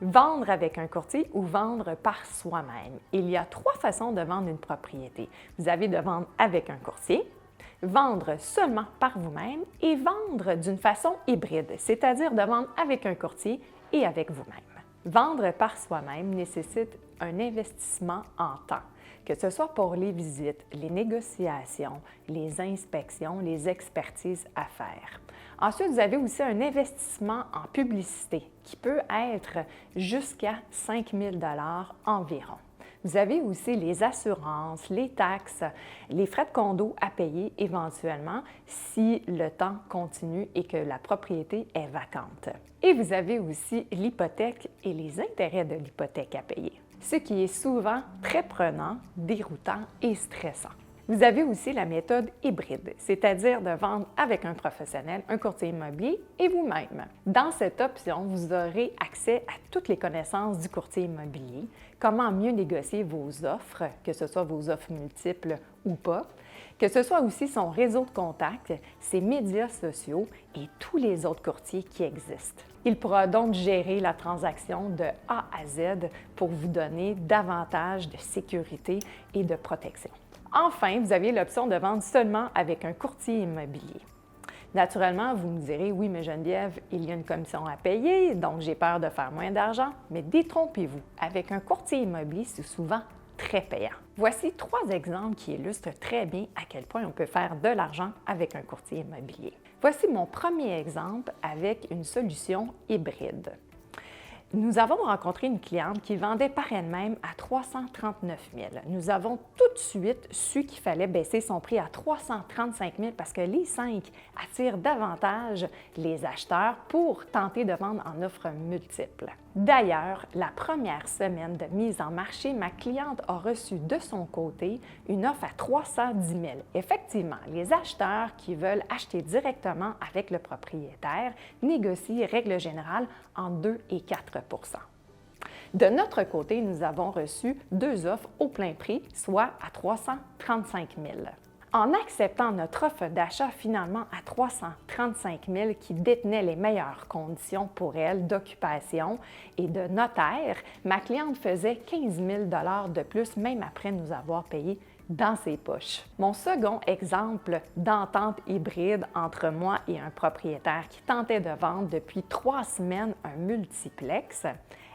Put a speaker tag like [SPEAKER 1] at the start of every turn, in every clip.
[SPEAKER 1] Vendre avec un courtier ou vendre par soi-même. Il y a 3 façons de vendre une propriété. Vous avez de vendre avec un courtier, vendre seulement par vous-même et vendre d'une façon hybride, c'est-à-dire de vendre avec un courtier et avec vous-même. Vendre par soi-même nécessite un investissement en temps, que ce soit pour les visites, les négociations, les inspections, les expertises à faire. Ensuite, vous avez aussi un investissement en publicité qui peut être jusqu'à 5 000 $ environ. Vous avez aussi les assurances, les taxes, les frais de condo à payer éventuellement si le temps continue et que la propriété est vacante. Et vous avez aussi l'hypothèque et les intérêts de l'hypothèque à payer, ce qui est souvent très prenant, déroutant et stressant. Vous avez aussi la méthode hybride, c'est-à-dire de vendre avec un professionnel, un courtier immobilier et vous-même. Dans cette option, vous aurez accès à toutes les connaissances du courtier immobilier, comment mieux négocier vos offres, que ce soit vos offres multiples ou pas, que ce soit aussi son réseau de contacts, ses médias sociaux et tous les autres courtiers qui existent. Il pourra donc gérer la transaction de A à Z pour vous donner davantage de sécurité et de protection. Enfin, vous aviez l'option de vendre seulement avec un courtier immobilier. Naturellement, vous me direz, oui, mais Geneviève, il y a une commission à payer, donc j'ai peur de faire moins d'argent. Mais détrompez-vous, avec un courtier immobilier, c'est souvent très payant. Voici 3 exemples qui illustrent très bien à quel point on peut faire de l'argent avec un courtier immobilier. Voici mon premier exemple avec une solution hybride. Nous avons rencontré une cliente qui vendait par elle-même à 339 000. Nous avons tout de suite su qu'il fallait baisser son prix à 335 000 parce que les 5 attirent davantage les acheteurs pour tenter de vendre en offres multiples. D'ailleurs, la première semaine de mise en marché, ma cliente a reçu de son côté une offre à 310 000. Effectivement, les acheteurs qui veulent acheter directement avec le propriétaire négocient, règle générale, entre 2 et 4 %. De notre côté, nous avons reçu 2 offres au plein prix, soit à 335 000. En acceptant notre offre d'achat finalement à 335 000 qui détenait les meilleures conditions pour elle d'occupation et de notaire, ma cliente faisait 15 000 $ de plus même après nous avoir payé dans ses poches. Mon second exemple d'entente hybride entre moi et un propriétaire qui tentait de vendre depuis 3 semaines un multiplex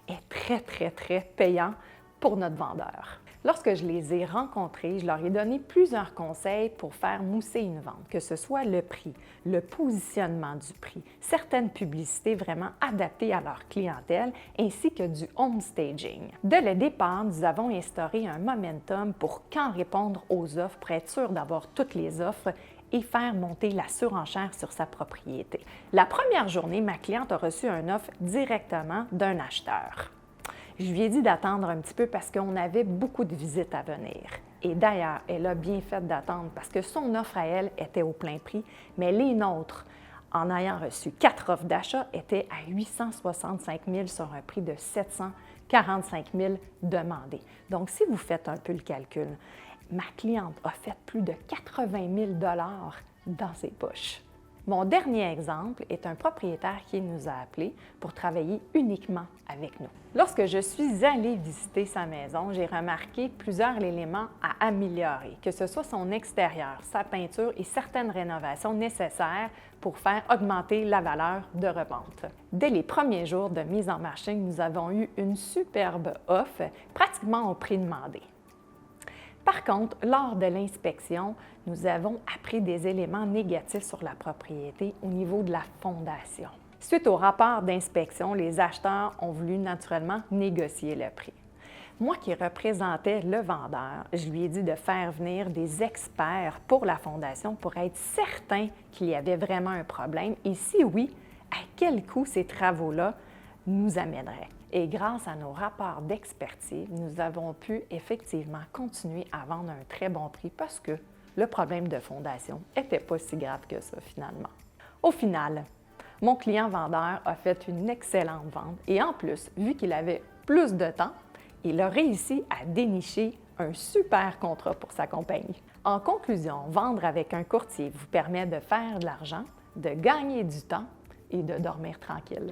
[SPEAKER 1] est très payant pour notre vendeur. Lorsque je les ai rencontrés, je leur ai donné plusieurs conseils pour faire mousser une vente, que ce soit le prix, le positionnement du prix, certaines publicités vraiment adaptées à leur clientèle, ainsi que du home staging. Dès le départ, nous avons instauré un momentum pour quand répondre aux offres, pour être sûr d'avoir toutes les offres et faire monter la surenchère sur sa propriété. La première journée, ma cliente a reçu une offre directement d'un acheteur. Je lui ai dit d'attendre un petit peu parce qu'on avait beaucoup de visites à venir. Et d'ailleurs, elle a bien fait d'attendre parce que son offre à elle était au plein prix, mais les nôtres, en ayant reçu 4 offres d'achat, étaient à 865 000 sur un prix de 745 000 demandés. Donc, si vous faites un peu le calcul, ma cliente a fait plus de 80 000 $ dans ses poches. Mon dernier exemple est un propriétaire qui nous a appelés pour travailler uniquement avec nous. Lorsque je suis allée visiter sa maison, j'ai remarqué plusieurs éléments à améliorer, que ce soit son extérieur, sa peinture et certaines rénovations nécessaires pour faire augmenter la valeur de revente. Dès les premiers jours de mise en marché, nous avons eu une superbe offre, pratiquement au prix demandé. Par contre, lors de l'inspection, nous avons appris des éléments négatifs sur la propriété au niveau de la fondation. Suite au rapport d'inspection, les acheteurs ont voulu naturellement négocier le prix. Moi qui représentais le vendeur, je lui ai dit de faire venir des experts pour la fondation pour être certain qu'il y avait vraiment un problème et si oui, à quel coût ces travaux-là nous amèneraient. Et grâce à nos rapports d'expertise, nous avons pu effectivement continuer à vendre un très bon prix parce que le problème de fondation n'était pas si grave que ça finalement. Au final, mon client vendeur a fait une excellente vente et en plus, vu qu'il avait plus de temps, il a réussi à dénicher un super contrat pour sa compagnie. En conclusion, vendre avec un courtier vous permet de faire de l'argent, de gagner du temps et de dormir tranquille.